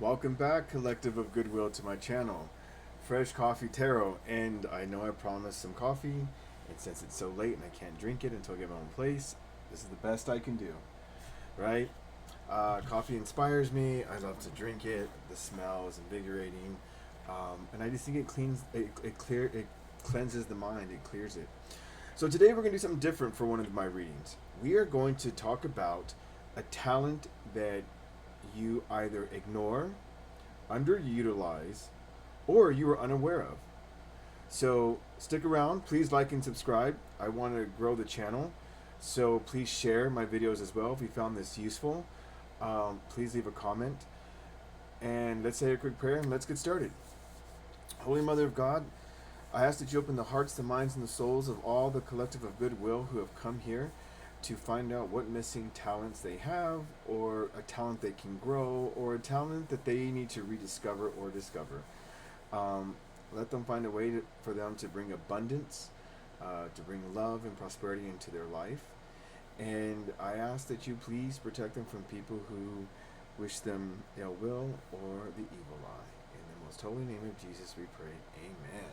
Welcome back, Collective of Goodwill, to my channel, Fresh Coffee Tarot. And I know I promised some coffee, and since it's so late and I can't drink it until I get my own place, this is the best I can do, right? Coffee inspires me. I love to drink it. The smell is invigorating, and I just think it cleans, it cleanses the mind. It clears it. So today we're gonna do something different for one of my readings. We are going to talk about a talent that you either ignore, underutilize, or you are unaware of. So stick around. Please like and subscribe. I want to grow the channel. So please share my videos as well if you found this useful. Please leave a comment. And let's say a quick prayer and let's get started. Holy Mother of God, I ask that you open the hearts, the minds, and the souls of all the collective of goodwill who have come here to find out what missing talents they have, or a talent they can grow, or a talent that they need to rediscover or discover. Let them find a way for them to bring abundance, to bring love and prosperity into their life. And I ask that you please protect them from people who wish them ill will or the evil eye. In the most holy name of Jesus we pray. Amen.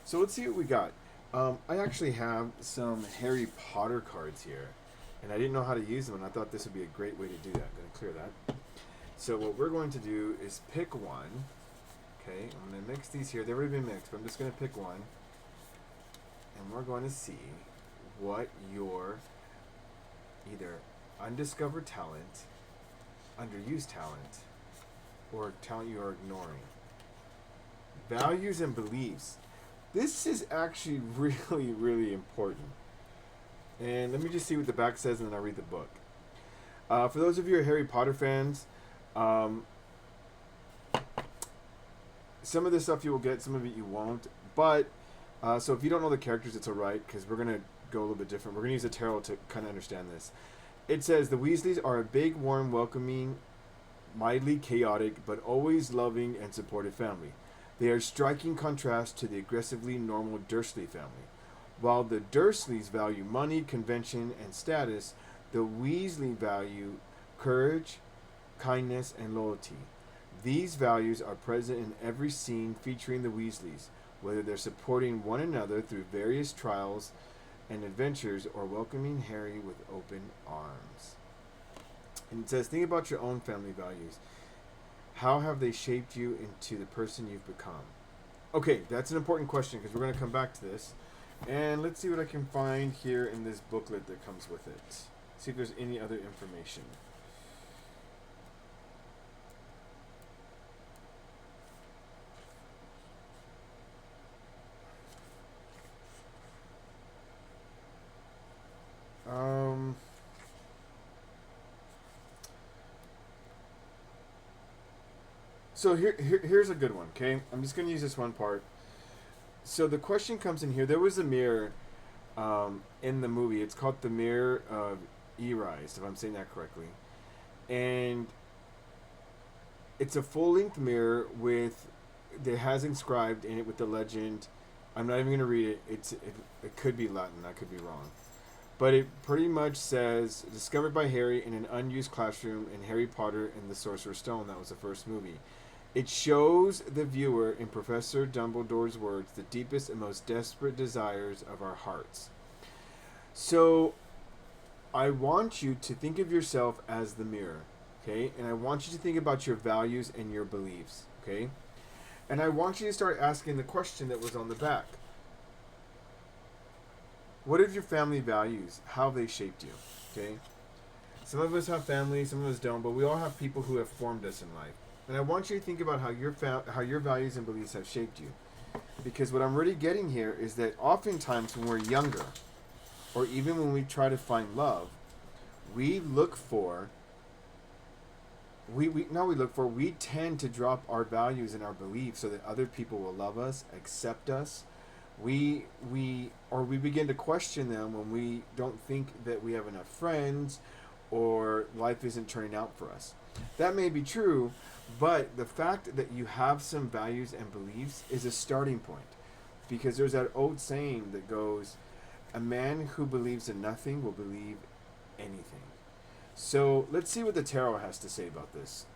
So let's see what we got. I actually have some Harry Potter cards here, and I didn't know how to use them, and I thought this would be a great way to do that. I'm going to clear that. So what we're going to do is pick one. Okay, I'm going to mix these here. They've already been mixed, but I'm just going to pick one, and we're going to see what your either undiscovered talent, underused talent, or talent you are ignoring. Values and beliefs. This is actually really, really important. And let me just see what the back says, and then I'll read the book. For those of you who are Harry Potter fans, some of this stuff you will get, some of it you won't. But, so if you don't know the characters, it's alright, because we're going to go a little bit different. We're going to use the tarot to kind of understand this. It says, the Weasleys are a big, warm, welcoming, mildly chaotic, but always loving and supportive family. They are striking contrast to the aggressively normal Dursley family. While the Dursleys value money, convention, and status, the Weasley value courage, kindness, and loyalty. These values are present in every scene featuring the Weasleys, whether they're supporting one another through various trials and adventures or welcoming Harry with open arms. And it says, think about your own family values. How have they shaped you into the person you've become? Okay, that's an important question because we're going to come back to this. And let's see what I can find here in this booklet that comes with it. See if there's any other information. So here's a good one, okay? I'm just going to use this one part. So the question comes in here. There was a mirror in the movie. It's called the Mirror of Erise, if I'm saying that correctly. And it's a full-length mirror that has inscribed in it with the legend. I'm not even going to read it. It could be Latin. I could be wrong. But it pretty much says, discovered by Harry in an unused classroom in Harry Potter and the Sorcerer's Stone. That was the first movie. It shows the viewer, in Professor Dumbledore's words, the deepest and most desperate desires of our hearts. So, I want you to think of yourself as the mirror, okay? And I want you to think about your values and your beliefs, okay? And I want you to start asking the question that was on the back. What are your family values? How have they shaped you, okay? Some of us have family, some of us don't, but we all have people who have formed us in life. And I want you to think about how your values and beliefs have shaped you. Because what I'm really getting here is that oftentimes when we're younger, or even when we try to find love, we tend to drop our values and our beliefs so that other people will love us, accept us. We begin to question them when we don't think that we have enough friends or life isn't turning out for us. That may be true, but the fact that you have some values and beliefs is a starting point. Because there's that old saying that goes, a man who believes in nothing will believe anything. So let's see what the tarot has to say about this.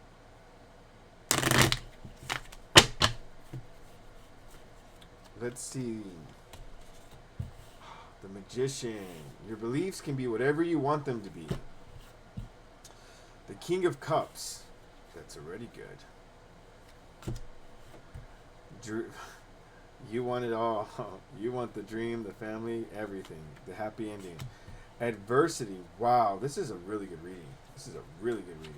let's see. The Magician. Your beliefs can be whatever you want them to be. The King of Cups. That's already good. You want it all. You want the dream, the family, everything. The happy ending. Adversity. Wow, this is a really good reading. This is a really good reading.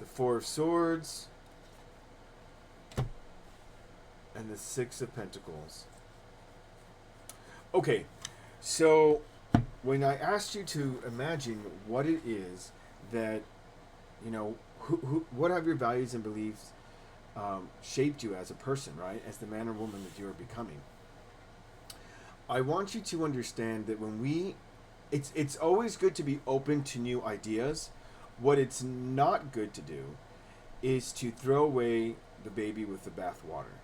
The Four of Swords. And the Six of Pentacles. Okay, so when I asked you to imagine what it is that, what have your values and beliefs shaped you as a person, right? As the man or woman that you are becoming. I want you to understand that it's always good to be open to new ideas. What it's not good to do is to throw away the baby with the bathwater.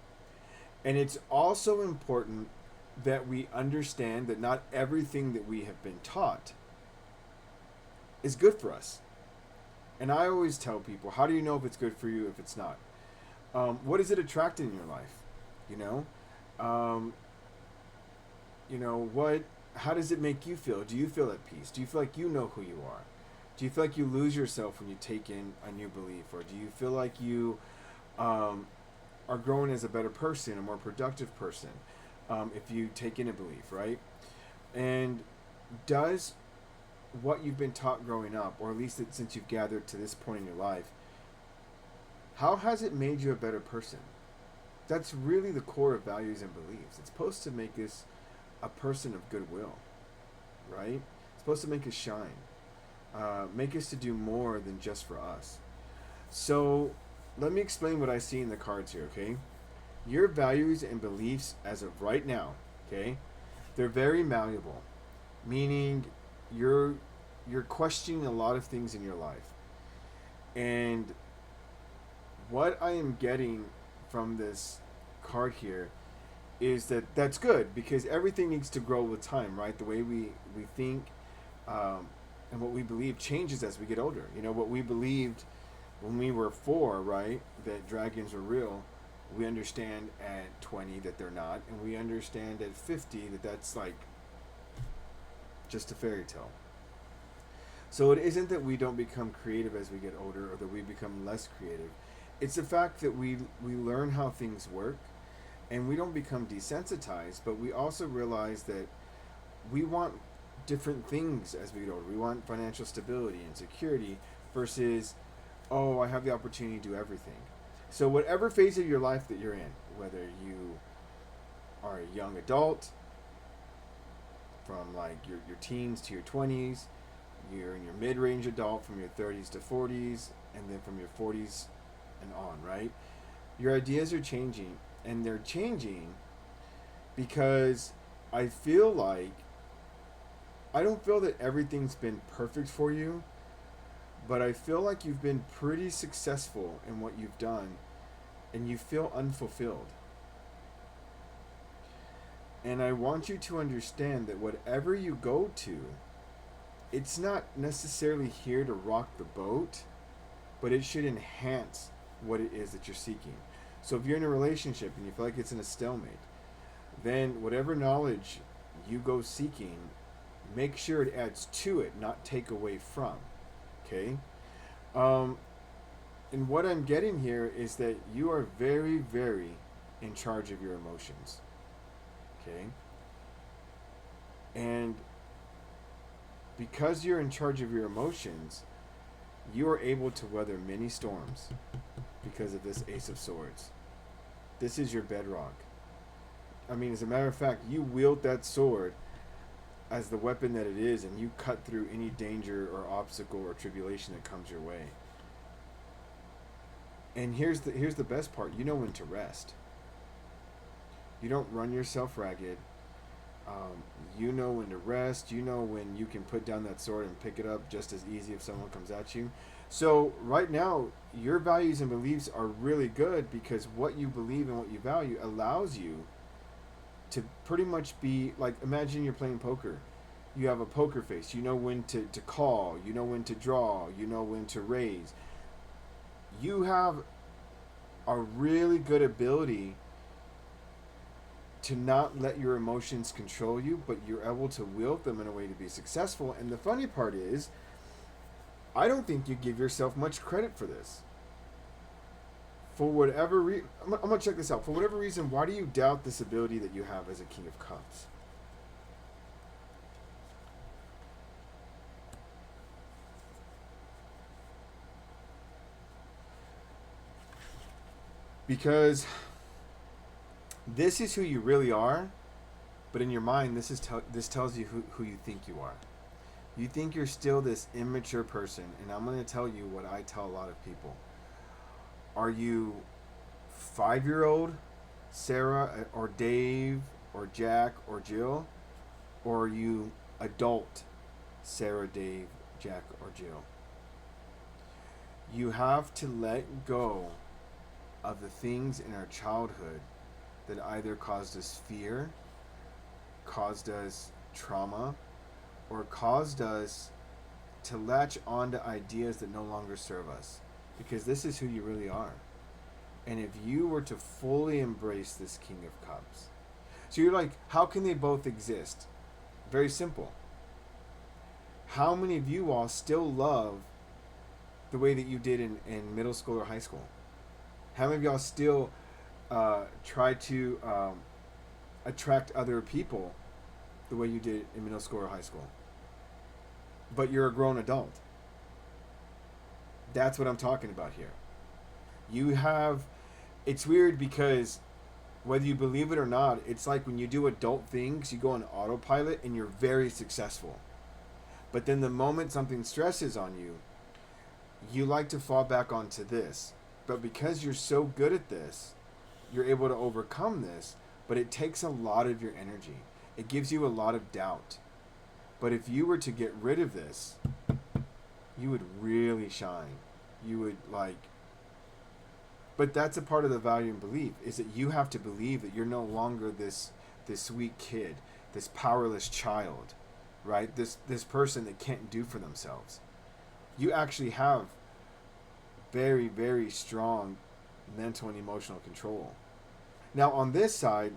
And it's also important that we understand that not everything that we have been taught is good for us. And I always tell people, how do you know if it's good for you, if it's not? What is it attracting in your life? How does it make you feel? Do you feel at peace? Do you feel like you know who you are? Do you feel like you lose yourself when you take in a new belief? Or do you feel like you are growing as a better person, a more productive person, if you take in a belief, right? And does what you've been taught growing up, or at least since you've gathered to this point in your life, how has it made you a better person? That's really the core of values and beliefs. It's supposed to make us a person of goodwill, right? It's supposed to make us shine, make us to do more than just for us. So let me explain what I see in the cards here, okay? Your values and beliefs as of right now, okay, they're very malleable, meaning you're questioning a lot of things in your life. And what I am getting from this card here is that that's good, because everything needs to grow with time, right? The way we think and what we believe changes as we get older. What we believed when we were 4, right, that dragons were real, we understand at 20 that they're not, and we understand at 50 that that's like just a fairy tale. So it isn't that we don't become creative as we get older, or that we become less creative. It's the fact that we learn how things work, and we don't become desensitized, but we also realize that we want different things as we get older. We want financial stability and security versus, oh, I have the opportunity to do everything. So whatever phase of your life that you're in, whether you are a young adult, from like your teens to your 20s, you're in your mid-range adult from your 30s to 40s, and then from your 40s and on, right? Your ideas are changing, and they're changing because I don't feel that everything's been perfect for you, but I feel like you've been pretty successful in what you've done, and you feel unfulfilled. And I want you to understand that whatever you go to, it's not necessarily here to rock the boat, but it should enhance what it is that you're seeking. So if you're in a relationship and you feel like it's in a stalemate, then whatever knowledge you go seeking, make sure it adds to it, not take away from. Okay? And what I'm getting here is that you are very, very in charge of your emotions. Okay? And because you're in charge of your emotions, you are able to weather many storms because of this Ace of Swords. This is your bedrock. I mean, as a matter of fact, you wield that sword as the weapon that it is, and you cut through any danger or obstacle or tribulation that comes your way. And here's the best part. You know when to rest. You don't run yourself ragged. You know when to rest. You know when you can put down that sword and pick it up just as easy if someone comes at you. So right now, your values and beliefs are really good because what you believe and what you value allows you to pretty much be like, imagine you're playing poker. You have a poker face. You know when to call. You know when to draw. You know when to raise. You have a really good ability to not let your emotions control you, but you're able to wield them in a way to be successful. And the funny part is, I don't think you give yourself much credit for this. For whatever reason, I'm gonna check this out. For whatever reason, why do you doubt this ability that you have as a King of Cups? Because this is who you really are, but in your mind, this tells you who you think you are. You think you're still this immature person, and I'm going to tell you what I tell a lot of people. Are you 5-year-old Sarah or Dave or Jack or Jill? Or are you adult Sarah, Dave, Jack, or Jill? You have to let go of the things in our childhood that either caused us fear, caused us trauma, or caused us to latch on to ideas that no longer serve us. Because this is who you really are. And if you were to fully embrace this King of Cups, so you're like, how can they both exist? Very simple. How many of you all still love the way that you did in middle school or high school? How many of y'all still try to attract other people the way you did in middle school or high school? But you're a grown adult. That's what I'm talking about here. You have, it's weird because whether you believe it or not, it's like when you do adult things, you go on autopilot and you're very successful. But then the moment something stresses on you, you like to fall back onto this. But because you're so good at this, you're able to overcome this, but it takes a lot of your energy. It gives you a lot of doubt. But if you were to get rid of this, you would really shine. You would like... But that's a part of the value and belief, is that you have to believe that you're no longer this weak kid, this powerless child, right? This person that can't do for themselves. You actually have very, very strong mental and emotional control. Now, on this side,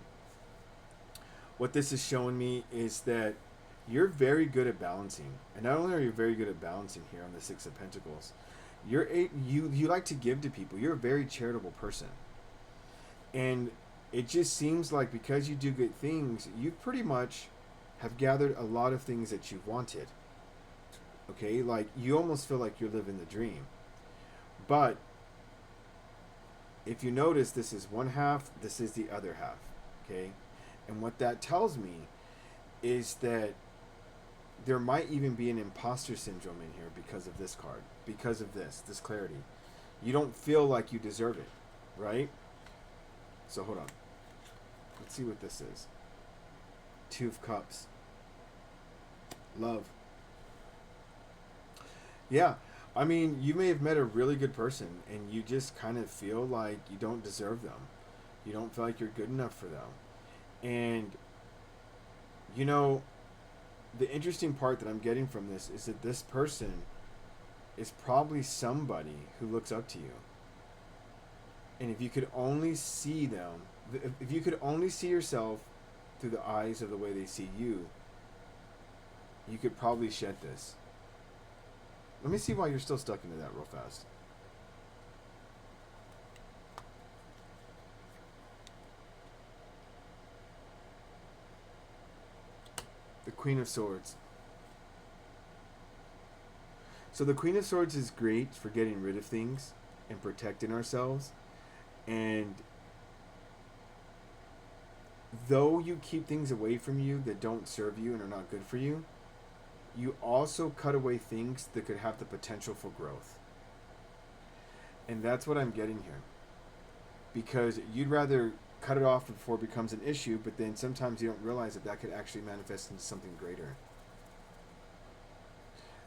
what this is showing me is that you're very good at balancing. And not only are you very good at balancing here on the Six of Pentacles, you like to give to people. You're a very charitable person. And it just seems like because you do good things, you pretty much have gathered a lot of things that you've wanted. Okay? Like, you almost feel like you're living the dream. But if you notice, this is one half, this is the other half. Okay? And what that tells me is that there might even be an imposter syndrome in here because of this card, because of this clarity. You don't feel like you deserve it, right? So hold on. Let's see what this is. Two of Cups. Love. Yeah, I mean, you may have met a really good person and you just kind of feel like you don't deserve them. You don't feel like you're good enough for them. And, you know, the interesting part that I'm getting from this is that this person is probably somebody who looks up to you. And if you could only see them, if you could only see yourself through the eyes of the way they see you, you could probably shed this. Let me see why you're still stuck into that real fast. The Queen of Swords. So the Queen of Swords is great for getting rid of things and protecting ourselves. And though you keep things away from you that don't serve you and are not good for you, you also cut away things that could have the potential for growth. And that's what I'm getting here. Because you'd rather cut it off before it becomes an issue, but then sometimes you don't realize that that could actually manifest into something greater.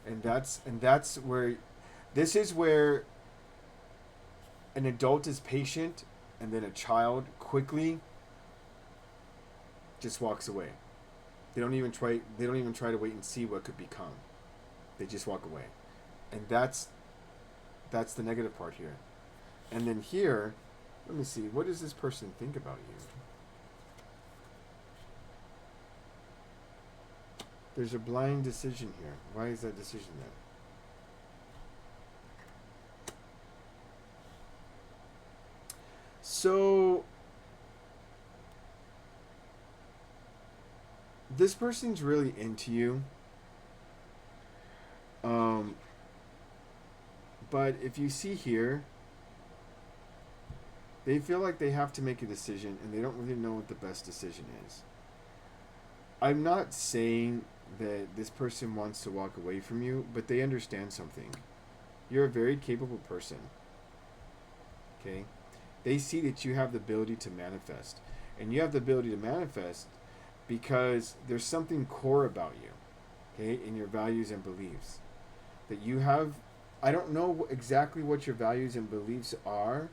And that's where, this is where an adult is patient and then a child quickly just walks away. They don't even try to wait and see what could become. They just walk away. And that's the negative part here. And then here, let me see, what does this person think about you? There's a blind decision here. Why is that decision there? So this person's really into you. Um, but if you see here, they feel like they have to make a decision and they don't really know what the best decision is. I'm not saying that this person wants to walk away from you, but they understand something. You're a very capable person. Okay? They see that you have the ability to manifest. And you have the ability to manifest because there's something core about you, okay, in your values and beliefs. That you have, I don't know exactly what your values and beliefs are,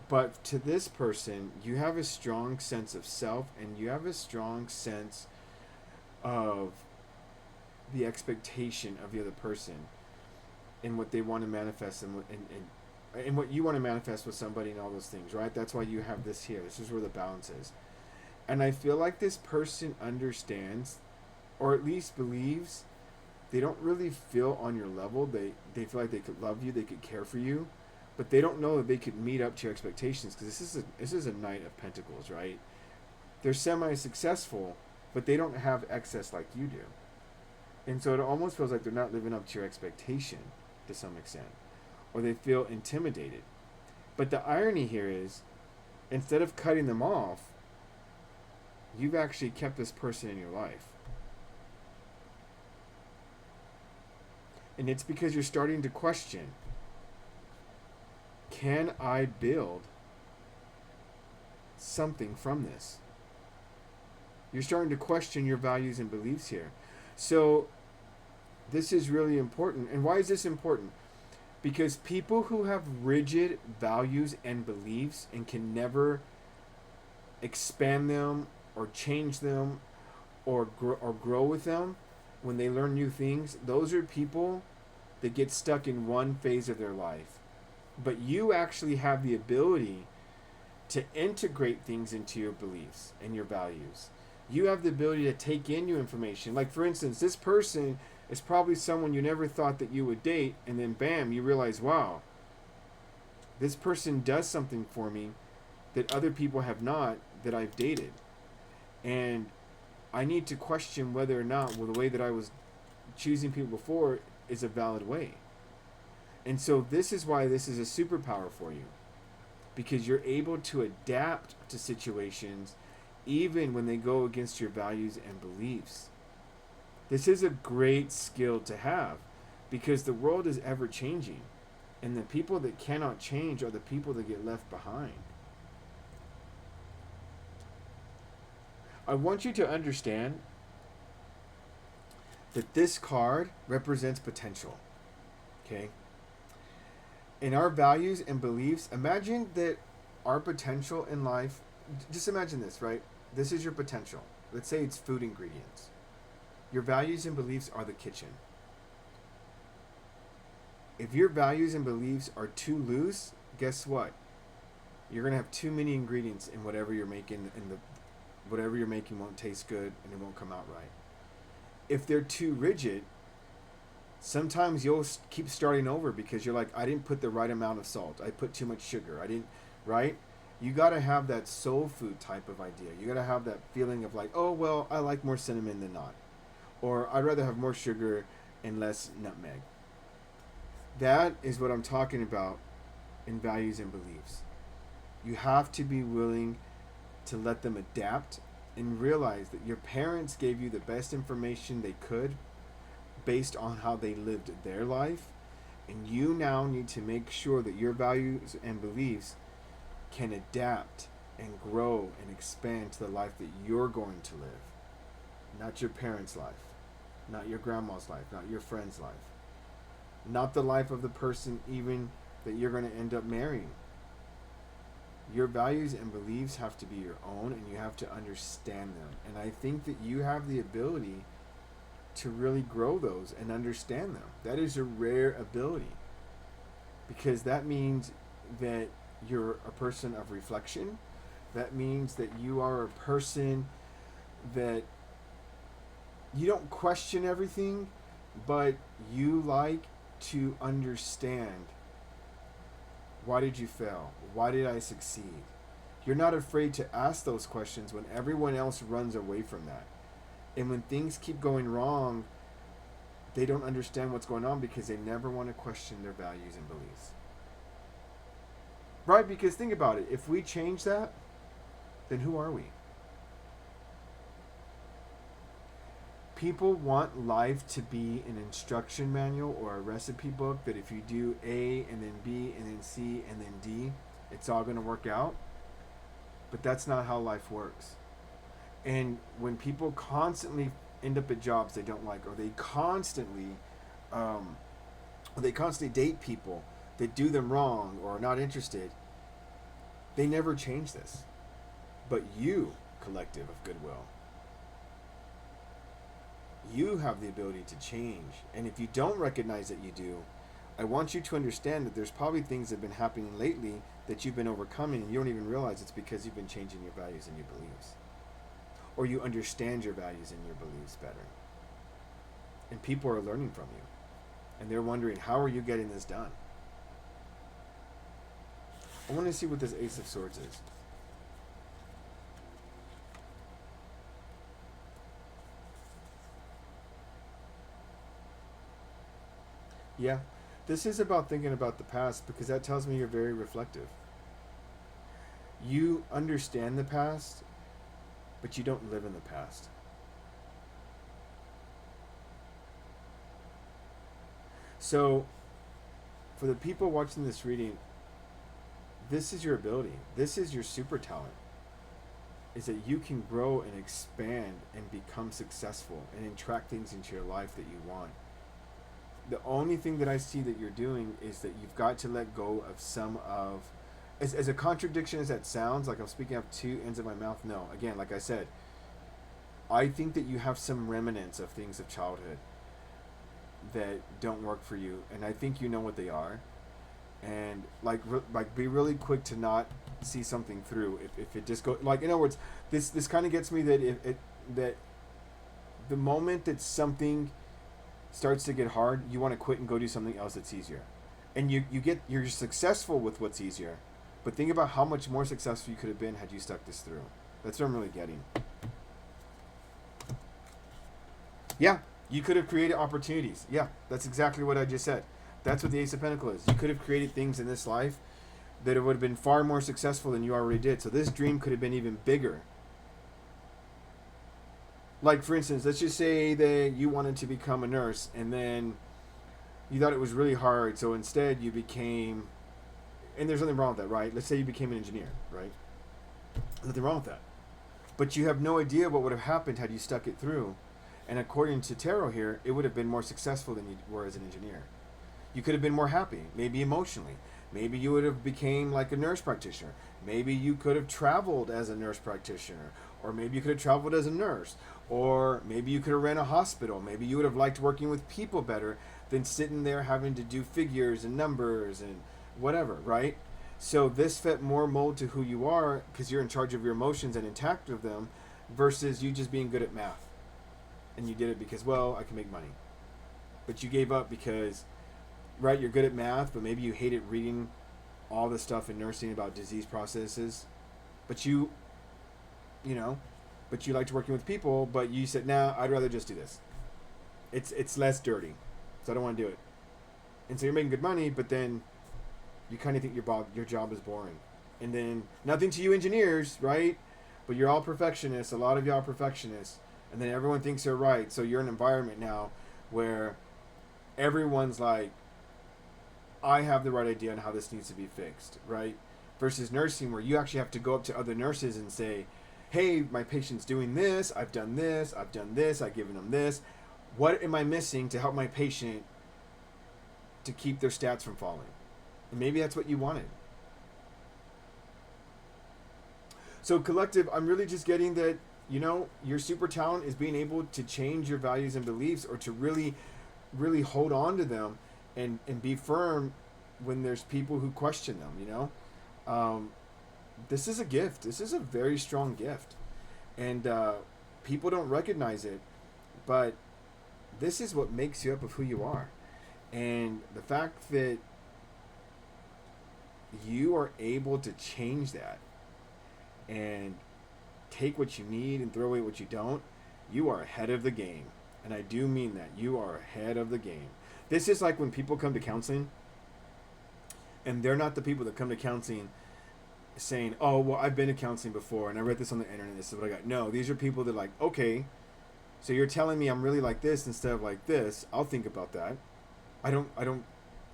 but to this person, you have a strong sense of self and you have a strong sense of the expectation of the other person and what they want to manifest and what you want to manifest with somebody and all those things, right? That's why you have this here. This is where the balance is. And I feel like this person understands, or at least believes, they don't really feel on your level. They feel like they could love you, they could care for you, but they don't know that they could meet up to your expectations because this is a Knight of Pentacles, right? They're semi-successful, but they don't have excess like you do. And so it almost feels like they're not living up to your expectation to some extent, or they feel intimidated. But the irony here is, instead of cutting them off, you've actually kept this person in your life. And it's because you're starting to question, can I build something from this? You're starting to question your values and beliefs here. So this is really important. And why is this important? Because people who have rigid values and beliefs and can never expand them or change them or grow with them when they learn new things, those are people that get stuck in one phase of their life. But you actually have the ability to integrate things into your beliefs and your values. You have the ability to take in new information. Like, for instance, this person is probably someone you never thought that you would date, and then bam, you realize, wow, this person does something for me that other people have not, that I've dated. And I need to question whether or not, well, the way that I was choosing people before is a valid way. And so this is why this is a superpower for you, because you're able to adapt to situations even when they go against your values and beliefs. This is a great skill to have because the world is ever changing, and the people that cannot change are the people that get left behind. I want you to understand that this card represents potential. Okay? In our values and beliefs, imagine that our potential in life, just imagine this, right? This is your potential. Let's say it's food ingredients. Your values and beliefs are the kitchen. If your values and beliefs are too loose, guess what? You're going to have too many ingredients in whatever you're making, and whatever you're making won't taste good and it won't come out right. If they're too rigid, sometimes you'll keep starting over because you're like, I didn't put the right amount of salt. I put too much sugar. I didn't, right? You got to have that soul food type of idea. You got to have that feeling of like, oh, well, I like more cinnamon than not. Or I'd rather have more sugar and less nutmeg. That is what I'm talking about in values and beliefs. You have to be willing to let them adapt and realize that your parents gave you the best information they could based on how they lived their life, and you now need to make sure that your values and beliefs can adapt and grow and expand to the life that you're going to live, not your parents' life, not your grandma's life, not your friend's life, not the life of the person even that you're going to end up marrying. Your values and beliefs have to be your own, and you have to understand them. And I think that you have the ability to really grow those and understand them. That is a rare ability, because that means that you're a person of reflection. That means that you are a person that You don't question everything, but you like to understand, why did you fail? Why did I succeed? You're not afraid to ask those questions when everyone else runs away from that. And when things keep going wrong, they don't understand what's going on because they never want to question their values and beliefs. Right? Because think about it. If we change that, then who are we? People want life to be an instruction manual or a recipe book that if you do A and then B and then C and then D, it's all going to work out. But that's not how life works. And when people constantly end up at jobs they don't like, or um, they constantly date people that do them wrong or are not interested, they never change this. But you, collective of goodwill, you have the ability to change. And if you don't recognize that you do, I want you to understand that there's probably things that have been happening lately that you've been overcoming and you don't even realize it's because you've been changing your values and your beliefs. Or you understand your values and your beliefs better. And people are learning from you. And they're wondering, how are you getting this done? I want to see what this Ace of Swords is. Yeah, this is about thinking about the past because that tells me you're very reflective. You understand the past, but you don't live in the past. So, for the people watching this reading, this is your ability. This is your super talent. Is that you can grow and expand and become successful and attract things into your life that you want. The only thing that I see that you're doing is that you've got to let go of some of, as a contradiction as that sounds, like I'm speaking out two ends of my mouth. No, again, like I said, I think that you have some remnants of things of childhood that don't work for you, and I think you know what they are. And like be really quick to not see something through if it just go, like, in other words, this kind of gets me that if it that the moment that something starts to get hard, you want to quit and go do something else that's easier. And you're successful with what's easier. But think about how much more successful you could have been had you stuck this through. That's what I'm really getting. Yeah, you could have created opportunities. Yeah, that's exactly what I just said. That's what the Ace of Pentacles is. You could have created things in this life that it would have been far more successful than you already did. So this dream could have been even bigger. Like, for instance, let's just say that you wanted to become a nurse and then you thought it was really hard. So instead you became, and there's nothing wrong with that, right? Let's say you became an engineer, right? There's nothing wrong with that. But you have no idea what would have happened had you stuck it through. And according to tarot here, it would have been more successful than you were as an engineer. You could have been more happy, maybe emotionally. Maybe you would have became like a nurse practitioner. Maybe you could have traveled as a nurse practitioner. Or maybe you could have traveled as a nurse. Or maybe you could have ran a hospital. Maybe you would have liked working with people better than sitting there having to do figures and numbers and whatever, right? So this fit more mold to who you are because you're in charge of your emotions and intact with them versus you just being good at math. And you did it because, well, I can make money. But you gave up because, right, you're good at math, but maybe you hated reading all the stuff in nursing about disease processes. But you liked working with people, but you said, nah, I'd rather just do this. It's less dirty, so I don't want to do it. And so you're making good money, but then you kind of think your job is boring. And then, nothing to you engineers, right? But you're all perfectionists. A lot of y'all are perfectionists. And then everyone thinks they're right. So you're in an environment now where everyone's like, I have the right idea on how this needs to be fixed, right? Versus nursing, where you actually have to go up to other nurses and say, hey, my patient's doing this, I've done this, I've given them this. What am I missing to help my patient to keep their stats from falling? And maybe that's what you wanted. So collective, I'm really just getting that, your super talent is being able to change your values and beliefs, or to really, really hold on to them and be firm when there's people who question them, This is a gift. This is a very strong gift. And people don't recognize it. But this is what makes you up of who you are. And the fact that you are able to change that and take what you need and throw away what you don't, you are ahead of the game. And I do mean that. You are ahead of the game. This is like when people come to counseling, and they're not the people that come to counseling saying, oh, well, I've been to counseling before, and I read this on the internet, this is what I got. No, these are people that are like, okay, so you're telling me I'm really like this instead of like this. I'll think about that. I don't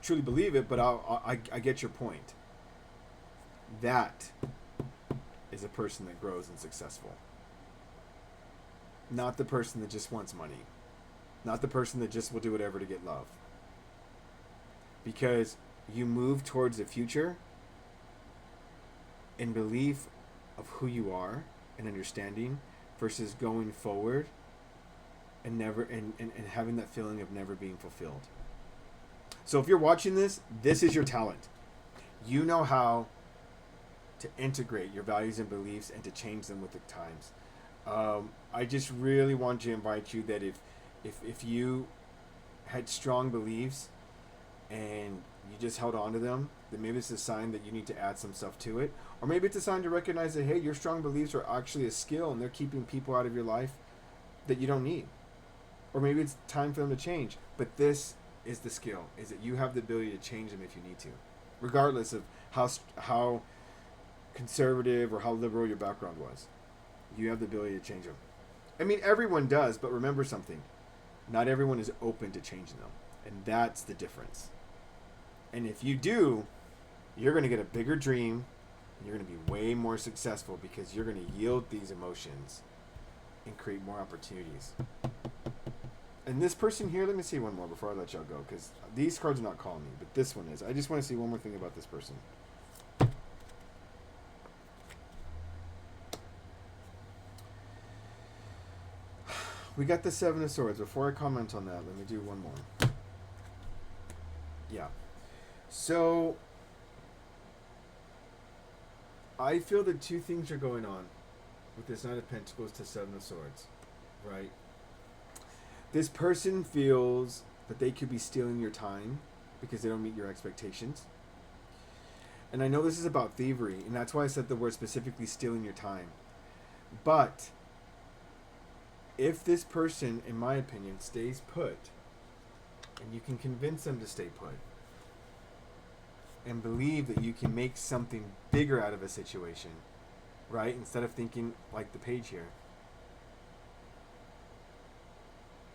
truly believe it, but I get your point. That is a person that grows and successful. Not the person that just wants money. Not the person that just will do whatever to get love. Because you move towards the future in belief of who you are and understanding versus going forward and never and having that feeling of never being fulfilled. So if you're watching this, this is your talent. You know how to integrate your values and beliefs and to change them with the times. I just really want to invite you that if you had strong beliefs and you just held on to them, then maybe it's a sign that you need to add some stuff to it. Or maybe it's a sign to recognize that, hey, your strong beliefs are actually a skill and they're keeping people out of your life that you don't need. Or maybe it's time for them to change. But this is the skill, is that you have the ability to change them if you need to. Regardless of how conservative or how liberal your background was. You have the ability to change them. I mean, everyone does, but remember something. Not everyone is open to changing them. And that's the difference. And if you do, you're going to get a bigger dream. And you're going to be way more successful because you're going to yield these emotions and create more opportunities. And this person here, let me see one more before I let y'all go, because these cards are not calling me, but this one is. I just want to see one more thing about this person. We got the Seven of Swords. Before I comment on that, let me do one more. Yeah. So, I feel that two things are going on with this Knight of Pentacles to Seven of Swords, right? This person feels that they could be stealing your time because they don't meet your expectations. And I know this is about thievery, and that's why I said the word specifically stealing your time. But if this person, in my opinion, stays put, and you can convince them to stay put, and believe that you can make something bigger out of a situation, right? Instead of thinking like the page here.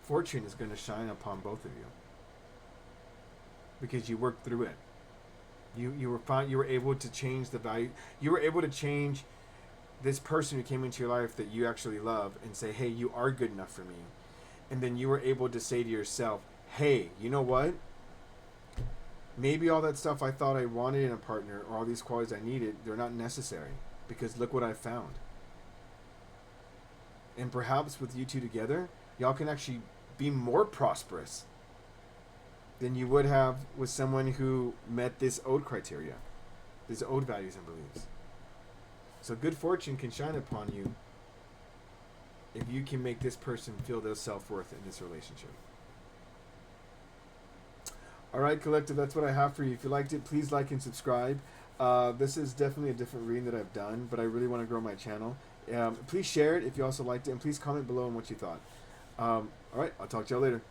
Fortune is going to shine upon both of you. Because you worked through it. You were able to change the value. You were able to change this person who came into your life that you actually love and say, hey, you are good enough for me. And then you were able to say to yourself, hey, you know what? Maybe all that stuff I thought I wanted in a partner or all these qualities I needed, they're not necessary because look what I found. And perhaps with you two together, y'all can actually be more prosperous than you would have with someone who met this ode criteria, these ode values and beliefs. So good fortune can shine upon you if you can make this person feel their self-worth in this relationship. All right, collective, that's what I have for you. If you liked it, please like and subscribe. This is definitely a different reading that I've done, but I really want to grow my channel. Please share it if you also liked it, and please comment below on what you thought. All right, I'll talk to y'all later.